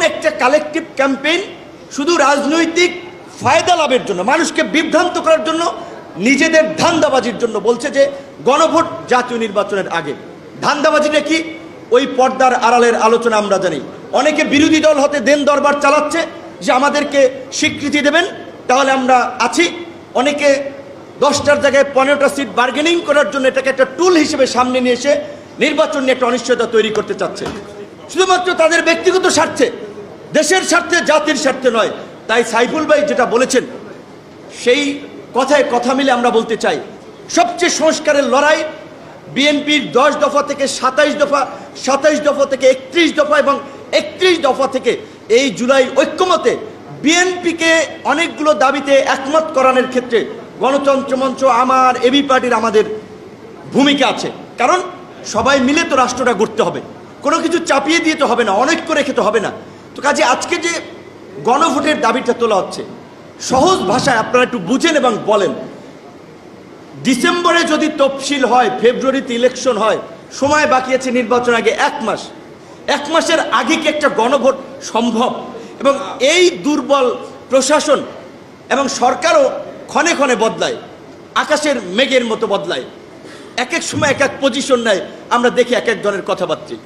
একটা collective campaign শুধু রাজনৈতিক ফায়দা লাভের জন্য, মানুষকে বিভ্রান্ত করার জন্য, নিজেদের ধান্দাবাজির জন্য বলছে যে গণভোট জাতীয় নির্বাচনের আগে। ধান্দাবাজিটা কি? ওই পর্দার আড়ালের আলোচনা আমরা জানি। অনেকে বিরোধী দল হতে দেন দরবার চালাচ্ছে যে আমাদেরকে স্বীকৃতি দেবেন, তাহলে আমরা আছি। অনেকে 10টার জায়গায় 15টা সিট বার্গেনিং করার জন্য এটাকে একটা টুল হিসেবে সামনে নিয়ে এসে নির্বাচন নিয়ে একটা অনিশ্চয়তা তৈরি করতে চাচ্ছে, শুধুমাত্র তাদের ব্যক্তিগত স্বার্থে, দেশের স্বার্থে, জাতির স্বার্থে নয়। তাই সাইফুল ভাই যেটা বলেছেন সেই কথায় কথা মিলে আমরা বলতে চাই, সবচেয়ে সংস্কারের লড়াই বিএনপির 10 দফা থেকে 27 দফা, 27 দফা থেকে 31 দফা এবং 31 দফা থেকে এই জুলাই ঐক্যমতে বিএনপিকে অনেকগুলো দাবিতে একমত করানোর ক্ষেত্রে গণতন্ত্র মঞ্চ, আমার এবি পার্টির আমাদের ভূমিকা আছে। কারণ সবাই মিলে তো রাষ্ট্রটা গড়তে হবে, কোনো কিছু চাপিয়ে দিয়ে তো হবে না, অনৈক্য রেখে তো হবে না। তো কাজে আজকে যে গণভোটের দাবিটা তোলা হচ্ছে, সহজ ভাষায় আপনারা একটু বুঝেন এবং বলেন। ডিসেম্বরে যদি তফসিল হয়, ফেব্রুয়ারিতে ইলেকশন হয়, সময় বাকি আছে নির্বাচন আগে 1 মাস। 1 মাসের আগে কি একটা গণভোট সম্ভব? এবং এই দুর্বল প্রশাসন এবং সরকারও ক্ষণে ক্ষণে বদলায়, আকাশের মেঘের মতো বদলায়, এক এক সময় এক এক পজিশন নেয়। আমরা দেখি এক এক দলের কথাবার্তা।